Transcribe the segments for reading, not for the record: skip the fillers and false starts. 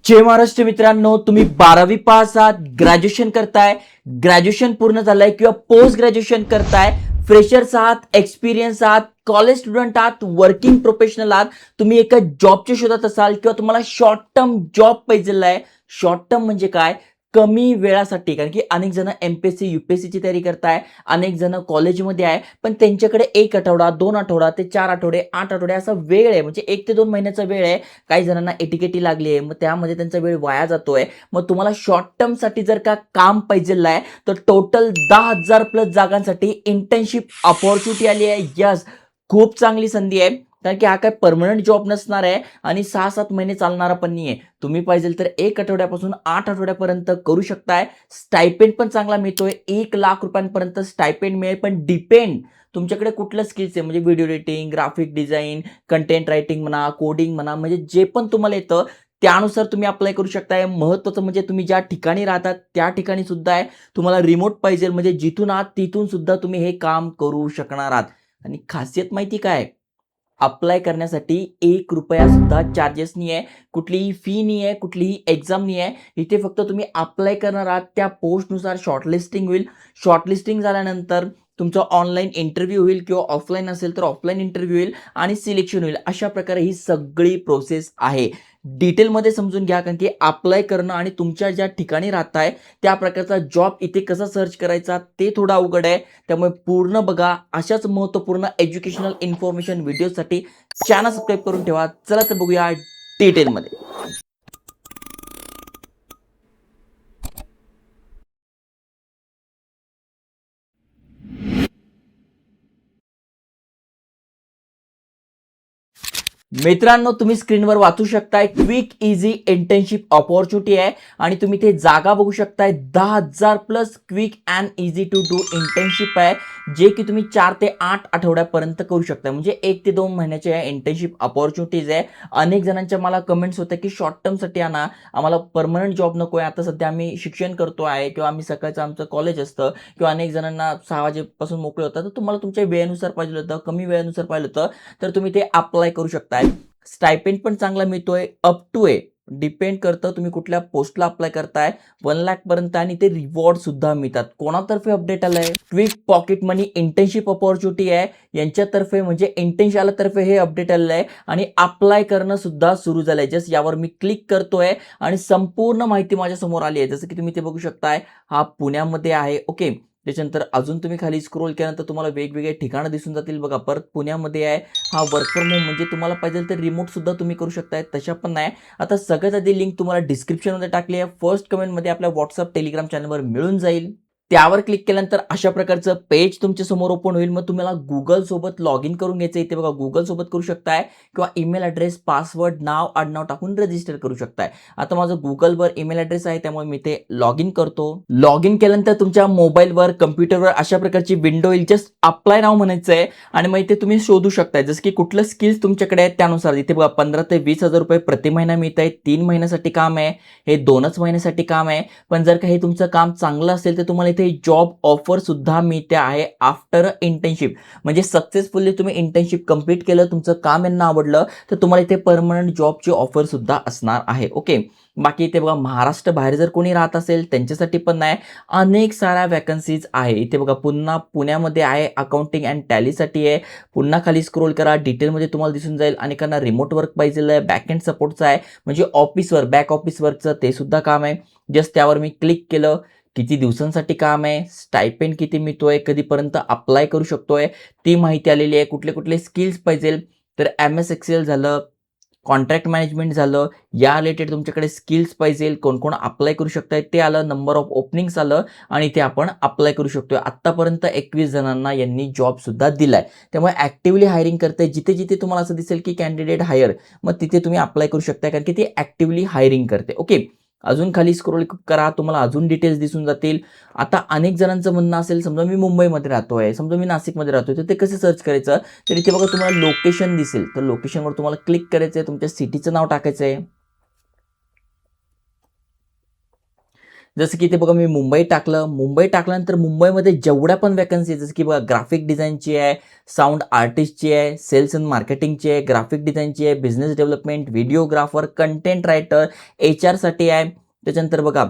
जय महाराष्ट्र मित्रांनो, तुम्ही 12वी पास आहात, ग्रॅज्युएशन करताय, ग्रॅज्युएशन पूर्ण झालंय किंवा पोस्ट ग्रॅज्युएशन करताय, फ्रेशर्स आहात, एक्सपिरियन्स आहात, कॉलेज स्टुडंट आहात, वर्किंग प्रोफेशनल आहात, तुम्ही एका जॉबच्या शोधात असाल किंवा तुम्हाला शॉर्ट टर्म जॉब पाहिजे आहे. शॉर्ट टर्म म्हणजे काय? कमी वेळासाठी. कारण की अनेक जण एमपीएससी यूपीएससीची तयारी करताय, अनेक जण कॉलेजमध्ये आहे, पण त्यांच्याकडे 1 आठवडा, 2 आठवडा ते 4 आठवडे, 8 आठवडे असा वेळ आहे. म्हणजे 1 ते 2 महिन्याचा वेळ आहे. काही जणांना एटीकेटी लागली आहे, मग त्यामध्ये त्यांचा वेळ वाया जातोय. मग तुम्हाला शॉर्ट टर्म साठी जर का काम पाहिजे आहे, तर टोटल 10,000 प्लस जागांसाठी इंटर्नशिप अपॉर्च्युनिटी आली आहे. यस, खूप चांगली संधी आहे. कारण की हा काय परमनंट जॉब नसणार आहे आणि 6-7 महिने चालणारा पण नाहीये. तुम्ही पाहिजे तर 1 आठवड्यापासून 8 आठवड्यापर्यंत करू शकताय. स्टायपेंड पण चांगला मिळतोय. 1,00,000 रुपयांपर्यंत स्टायपेंड मिळेल, पण डिपेंड तुमच्याकडे कुठलं स्किल्स आहे. म्हणजे video editing, graphic design, content writing म्हणा, कोडिंग म्हणा, म्हणजे जे पण तुम्हाला येतं त्यानुसार तुम्ही अप्लाय करू शकताय. महत्त्वाचं म्हणजे तुम्ही ज्या ठिकाणी राहतात त्या ठिकाणी सुद्धा आहे. तुम्हाला रिमोट पाहिजे म्हणजे जिथून आहात तिथून सुद्धा तुम्ही हे काम करू शकणार आहात. आणि खासियत माहिती काय? अप्लाय करण्यासाठी ₹1 सुद्धा चार्जेस नाही आहे. कुठलीही फी नाही आहे, कुठलीही एक्झाम नाही आहे. इथे फक्त तुम्ही अप्लाय करणार आहात. त्या पोस्टनुसार शॉर्टलिस्टिंग होईल. शॉर्टलिस्टिंग झाल्यानंतर तुमचा ऑनलाईन इंटरव्ह्यू होईल किंवा ऑफलाईन असेल तर ऑफलाईन इंटरव्ह्यू होईल आणि सिलेक्शन होईल. अशा प्रकारे ही सगळी प्रोसेस आहे. डिटेलमध्ये समजून घ्या, कारण की अप्लाय करणं आणि तुमच्या ज्या ठिकाणी राहताय त्या प्रकारचा जॉब इथे कसा सर्च करायचा ते थोडं अवघड आहे. त्यामुळे पूर्ण बघा. अशाच महत्त्वपूर्ण एज्युकेशनल इन्फॉर्मेशन व्हिडिओसाठी चॅनल सबस्क्राईब करून ठेवा. चला तर बघूया डिटेलमध्ये. मित्रांनो, तुम्ही स्क्रीनवर वाचू शकताय क्विक इझी इंटर्नशिप अपॉर्च्युनिटी आहे आणि तुम्ही ते जागा बघू शकताय. 10,000 plus quick and easy to do internship आहे, जे की तुम्ही 4 ते 8 आठवड्यापर्यंत करू शकता. म्हणजे 1 ते 2 महिन्याच्या इंटर्नशिप अपॉर्च्युनिटीज आहे. अनेक जणांच्या मला कमेंट्स होत्या की शॉर्ट टर्मसाठी आणा, आम्हाला परमनंट जॉब नको आहे. आता सध्या आम्ही शिक्षण करतो आहे किंवा आम्ही सकाळचं आमचं कॉलेज असतं किंवा अनेक जणांना 6 वाजेपासून मोकळे होतात. तर तुम्हाला तुमच्या वेळेनुसार पाहिजे होतं, कमी वेळेनुसार पाहिजे होतं, तर तुम्ही ते अप्लाय करू शकताय. स्टायपेंड पण चांगला मिळतोय. अप टू आहे, डिपेंड करतं तुम्ही कुठल्या पोस्टला अप्लाय करताय. 1,00,000 पर्यंत आणि ते रिवॉर्ड सुद्धा मिळतात. कोणातर्फे अपडेट आलंय? क्विक पॉकेट मनी इंटर्नशिप अपॉर्च्युनिटी आहे यांच्यातर्फे, म्हणजे इंटर्नशाला तर्फे हे अपडेट आलेलं आहे आणि अप्लाय करणं सुद्धा सुरू झालंय. जस्ट यावर मी क्लिक करतोय आणि संपूर्ण माहिती माझ्या समोर आली आहे. जसं की तुम्ही ते बघू शकताय, हा पुण्यामध्ये आहे. ओके, त्याच्यानंतर अजून तुम्ही खाली स्क्रोल केल्यानंतर तुम्हाला वेगवेगळे ठिकाणं दिसून जातील. बघा, परत पुण्यामध्ये आहे. हा वर्क फ्रॉम होम, म्हणजे तुम्हाला पाहिजे तर रिमोट सुद्धा तुम्ही करू शकताय. तशा पण नाही. आता सगळ्यात आधी लिंक तुम्हाला डिस्क्रिप्शनमध्ये टाकली आहे. फर्स्ट कमेंटमध्ये आपल्या व्हॉट्सअप टेलिग्राम चॅनलवर मिळून जाईल. त्यावर क्लिक केल्यानंतर अशा प्रकारचं पेज तुमच्या समोर ओपन होईल. मग तुम्हाला गुगल सोबत लॉग इन करून घ्यायचं. इथे बघा, गुगल सोबत करू शकताय किंवा ईमेल ॲड्रेस, पासवर्ड, नाव आडनाव टाकून रजिस्टर करू शकताय. आता माझं गुगलवर ईमेल ॲड्रेस आहे, त्यामुळे मी ते लॉग इन करतो. लॉग इन केल्यानंतर तुमच्या मोबाईलवर, कम्प्युटरवर अशा प्रकारची विंडो येईल. जस्ट अप्लाय नाव म्हणायचं आहे आणि मग इथे तुम्ही शोधू शकताय जसं की कुठलं स्किल्स तुमच्याकडे आहेत त्यानुसार. इथे बघा, 15 ते 20,000 रुपये प्रति महिना मिळत आहे. 3 महिन्यासाठी काम आहे, हे 2च महिन्यासाठी काम आहे. पण जर का हे तुमचं काम चांगलं असेल तर तुम्हाला इथे जॉब ऑफर सुद्धा मिळते आहे आफ्टर इंटर्नशिप. म्हणजे सक्सेसफुली तुम्ही इंटर्नशिप कंप्लीट केलं, तुमचं काम यांना आवडलं, तर तुम्हाला इथे परमनंट जॉबची ऑफर सुद्धा असणार आहे. ओके, बाकी इथे बघा, महाराष्ट्र बाहेर जर कोणी राहत असेल त्यांच्यासाठी पण नाही, अनेक साऱ्या वॅकन्सीज आहे. इथे बघा, पुन्हा पुण्यामध्ये आहे, अकाउंटिंग अँड टॅलीसाठी आहे. पुन्हा खाली स्क्रोल करा, डिटेलमध्ये तुम्हाला दिसून जाईल. अनेकांना रिमोट वर्क पाहिजे आहे, बॅक एंड सपोर्टचं आहे, म्हणजे ऑफिसवर बॅक ऑफिस वर्कचं ते सुद्धा काम आहे. जस्ट त्यावर मी क्लिक केलं. किती दिवसांसाठी काम आहे, स्टायपेंड किती मिळतोय, कधीपर्यंत अप्लाय करू शकतोय ती माहिती आलेली आहे. कुठले कुठले स्किल्स पाहिजे, तर MS एक्सेल झालं, कॉन्ट्रॅक्ट मॅनेजमेंट झालं, या रिलेटेड तुमच्याकडे स्किल्स पाहिजे, कोण कोण अप्लाय करू शकताय ते आलं, नंबर ऑफ ओपनिंग्स आलं आणि ते आपण अप्लाय करू शकतोय. आत्तापर्यंत 21 जणांना यांनी जॉब सुद्धा दिलाय. त्यामुळे ऍक्टिव्हली हायरिंग करते. जिथे जिथे तुम्हाला असं दिसेल की कॅन्डिडेट हायर, मग तिथे तुम्ही अप्लाय करू शकता, कारण की ते ऍक्टिव्हली हायरिंग करते. ओके, अजून खाली स्क्रोल करा, तुम्हाला अजून डिटेल्स दिसून जातील. आता अनेक जणांचं म्हणणं असेल, समजा मी मुंबईमध्ये राहतोय, समजा मी नाशिकमध्ये राहतोय, तर ते कसं सर्च करायचं? तर इथे बघा, तुम्हाला लोकेशन दिसेल, तर लोकेशनवर तुम्हाला क्लिक करायचं आहे, तुमच्या सिटीचं नाव टाकायचं आहे. जसं की ते बघा मी मुंबई टाकलं. मुंबई टाकल्यानंतर मुंबईमध्ये जेवढ्या पण वॅकन्सी आहे, जसं की बघा ग्राफिक डिझाईनची आहे, साऊंड आर्टिस्टची आहे, सेल्स अँड मार्केटिंगची आहे, ग्राफिक डिझाईनची आहे, business development, videographer, content writer, एचआरसाठी आहे. त्याच्यानंतर बघा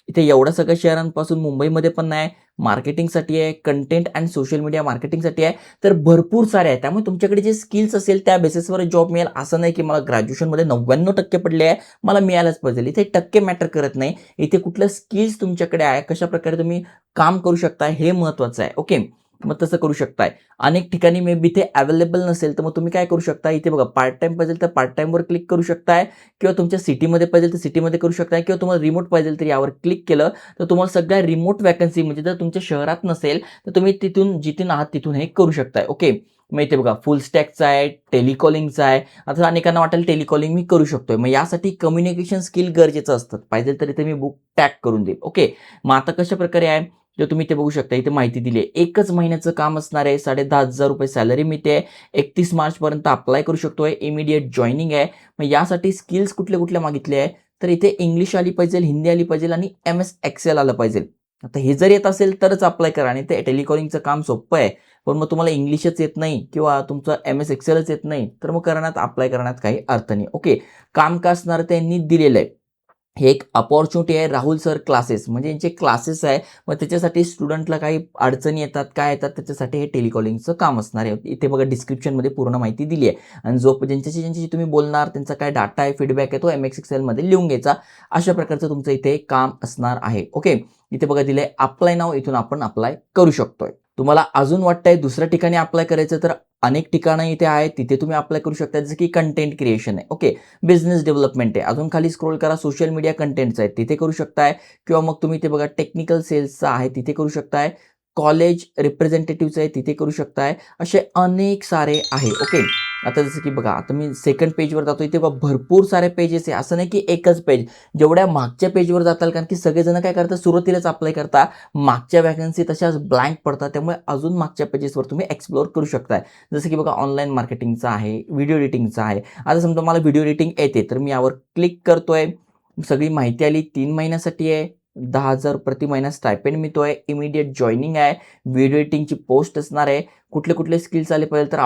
इथे एवढ्या सगळ्या शहरांपासून मुंबईमध्ये पण नाही, मार्केटिंगसाठी आहे, कंटेंट अँड सोशल मीडिया मार्केटिंगसाठी आहे. तर भरपूर सारे आहेत. त्यामुळे तुमच्याकडे जे स्किल्स असेल त्या बेसिसवर जॉब मिळेल. असं नाही की मला ग्रॅज्युएशनमध्ये 99% पडले आहे, मला मिळायलाच पाहिजे. इथे टक्के मॅटर करत नाही. इथे कुठलं स्किल्स तुमच्याकडे आहे, कशाप्रकारे तुम्ही काम करू शकता हे महत्त्वाचं आहे. ओके. मग तसं करू शकताय. अनेक ठिकाणी मे बी ते अवेलेबल नसेल, तर मग तुम्ही काय करू शकता, इथे बघा पार्ट टाईम पाहिजे तर पार्ट टाईमवर क्लिक करू शकताय किंवा तुमच्या सिटीमध्ये पाहिजे तर सिटीमध्ये करू शकताय किंवा तुम्हाला रिमोट पाहिजे तर यावर क्लिक केलं तर तुम्हाला सगळ्या रिमोट वॅकन्सी म्हणजे जर तुमच्या शहरात नसेल तर तुम्ही तिथून जिथून आहात तिथून हे करू शकताय. ओके. मग इथे बघा फुल स्टॅकचा आहे, टेलिकॉलिंगचा आहे. आता अनेकांना वाटेल टेलिकॉलिंग मी करू शकतोय. मग यासाठी कम्युनिकेशन स्किल गरजेचं असतं. पाहिजे तर इथे मी बुक टॅग करून देईल. ओके. मग आता कशाप्रकारे आहे, तर तुम्ही ते बघू शकता. इथे माहिती दिली आहे. एकच महिन्याचं काम असणार आहे. ₹10,500 सॅलरी मिळते. 31 मार्चपर्यंत अप्लाय करू शकतोय. इमिडिएट जॉइनिंग आहे. मग यासाठी स्किल्स कुठल्या मागितले आहे, तर इथे इंग्लिश आली पाहिजे, हिंदी आली पाहिजे आणि MS एक्सेल आलं पाहिजे. आता हे जर येत असेल तरच अप्लाय करा आणि ते टेलिकॉलिंगचं काम सोपं आहे. पण मग तुम्हाला इंग्लिशच येत नाही किंवा तुमचं MS एक्सेलच येत नाही, तर मग अप्लाय करण्यात काही अर्थ नाही. ओके. काम का असणार त्यांनी दिलेलं आहे. हे एक अपॉर्च्युनिटी आहे. राहुल सर क्लासेस म्हणजे यांचे क्लासेस आहे. मग त्याच्यासाठी स्टुडंटला काही अडचणी येतात, काय येतात त्याच्यासाठी हे टेलिकॉलिंगचं काम असणार आहे. इथे बघा डिस्क्रिप्शनमध्ये पूर्ण माहिती दिली आहे. आणि ज्यांच्याशी तुम्ही बोलणार त्यांचा काय डाटा आहे, फीडबॅक आहे तो MS एक्सेलमध्ये लिहून घ्यायचा. अशा प्रकारचं तुमचं इथे काम असणार आहे. ओके. इथे बघा दिलंय अप्लाय नाव, इथून आपण अप्लाय करू शकतोय. तुम्हाला अजून वाटतंय दुसऱ्या ठिकाणी अप्लाय करायचं तर अनेक ठिकाणं इथे आहेत, तिथे तुम्ही अप्लाय करू शकता. जसं की कंटेंट क्रिएशन आहे. ओके. बिझनेस डेव्हलपमेंट आहे. अजून खाली स्क्रोल करा, सोशल मीडिया कंटेंटचं आहे तिथे करू शकताय किंवा मग तुम्ही ते बघा टेक्निकल सेल्सचं आहे तिथे करू शकताय. कॉलेज रिप्रेझेंटेटिव्हचं आहे तिथे करू शकताय. असे अनेक सारे आहे. ओके. आता जसं की बघा आता मी सेकंड पेजवर जातो. इथे बघा भरपूर सारे पेजेस आहे. असं नाही की एकच पेज. जेवढ्या मागच्या पेजवर जाताल, कारण की सगळेजण काय करतात सुरुवातीलाच अप्लाय करता. मागच्या वॅकन्सी तशाच ब्लँक पडतात. त्यामुळे अजून मागच्या पेजेसवर तुम्ही एक्सप्लोर करू शकताय. जसं की बघा ऑनलाईन मार्केटिंगचं आहे, व्हिडिओ एडिटिंगचं आहे. आता समजा मला व्हिडिओ एडिटिंग येते तर मी यावर क्लिक करतोय. सगळी माहिती आली. 3 महिन्यासाठी आहे. 10,000 प्रति महिना स्टायपेंड मिळतोय. इमिडिएट जॉइनिंग आहे. व्हिडिओ एडिटिंगची पोस्ट असणार आहे. कुठले स्किल्स आले पाहिजे तर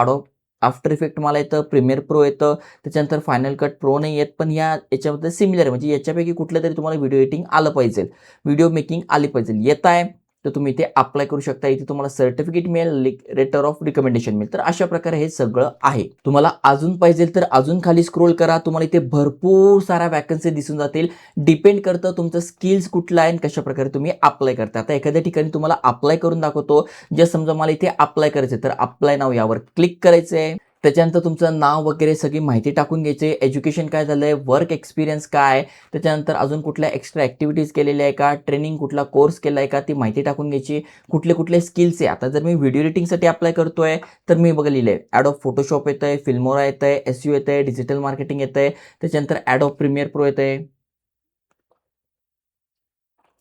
आफ्टर इफेक्ट मला येतं, प्रीमियर प्रो येतं. त्याच्यानंतर फायनल कट प्रो नाही येत, पण याच्यामध्ये सिमिलर आहे. म्हणजे याच्यापैकी कुठलं तरी तुम्हाला व्हिडिओ एडिटिंग आलं पाहिजे. व्हिडिओ मेकिंग आली पाहिजे. येत आहे तर तुम्ही इथे अप्लाय करू शकता. इथे तुम्हाला सर्टिफिकेट मिळेल, लेटर ऑफ रिकमेंडेशन मिळेल. तर अशा प्रकारे हे सगळं आहे. तुम्हाला अजून पाहिजे तर अजून खाली स्क्रोल करा. तुम्हाला इथे भरपूर साऱ्या वॅकन्सी दिसून जातील. डिपेंड करतं तुमचं स्किल्स कुठलं आहे आणि कशाप्रकारे तुम्ही अप्लाय करता. आता एखाद्या ठिकाणी तुम्हाला अप्लाय करून दाखवतो. जे समजा मला इथे अप्लाय करायचं तर अप्लाय नाव यावर क्लिक करायचं आहे. त्याच्यानंतर तुमचं नाव वगैरे सगळी माहिती टाकून घ्यायची. एज्युकेशन काय झालंय, वर्क एक्सपिरियन्स काय, त्याच्यानंतर अजून कुठल्या एक्स्ट्रा ॲक्टिव्हिटीज केलेल्या आहे का, ट्रेनिंग कुठला कोर्स केला आहे का, ती माहिती टाकून घ्यायची. कुठले स्किल्स आहे. आता जर मी व्हिडिओ एडिटिंगसाठी अप्लाय करतोय तर मी बघा लिहिलंय ॲडोब फोटोशॉप येतंय, फिल्मोरा येतंय, SEO येतंय, डिजिटल मार्केटिंग येतंय, त्याच्यानंतर ॲडोब प्रीमियर प्रो येतंय.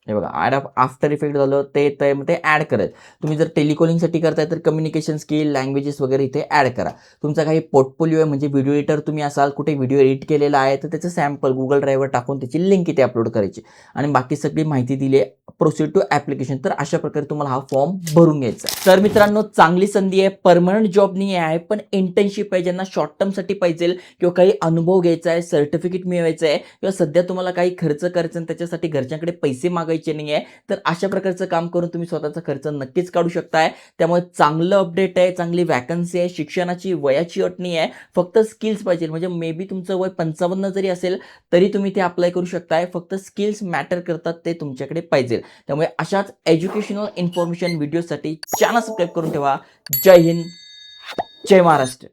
हे बघा आफ्टर इफेक्ट झालं ते येतंय, मग ते ॲड करत. तुम्ही जर टेलिकॉलिंगसाठी करताय तर कम्युनिकेशन स्किल, लँग्वेजेस वगैरे इथे ॲड करा. तुमचा काही पोर्टफोलिओ आहे म्हणजे व्हिडिओ एडिटर तुम्ही असाल, कुठे व्हिडिओ एडिट केलेला आहे तर त्याचं सॅम्पल गुगल ड्राईव्हवर टाकून त्याची लिंक इथे अपलोड करायची आणि बाकी सगळी माहिती दिली आहे. Proceed to application. तर अशा प्रकारे तुम्हाला हा फॉर्म भरून घ्यायचा. तर मित्रांनो चांगली संधी आहे. परमनंट जॉब नाही आहे, पण इंटर्नशिप आहे. ज्यांना शॉर्ट टर्मसाठी पाहिजे किंवा काही अनुभव घ्यायचा आहे, सर्टिफिकेट मिळवायचं आहे किंवा सध्या तुम्हाला काही खर्च करायचा आणि त्याच्यासाठी घरच्यांकडे पैसे मागायचे नाही आहे, तर अशा प्रकारचं काम करून तुम्ही स्वतःचा खर्च नक्कीच काढू शकताय. त्यामुळे चांगलं अपडेट आहे, चांगली वॅकन्सी आहे. शिक्षणाची वयाची अट नाही आहे, फक्त स्किल्स पाहिजे. म्हणजे मे बी तुमचं वय 55 जरी असेल तरी तुम्ही ते अप्लाय करू शकताय. फक्त स्किल्स मॅटर करतात, ते तुमच्याकडे पाहिजे. त्यामुळे अशाच एज्युकेशनल इन्फॉर्मेशन व्हिडिओसाठी चॅनल सबस्क्राईब करून ठेवा. जय हिंद, जय महाराष्ट्र.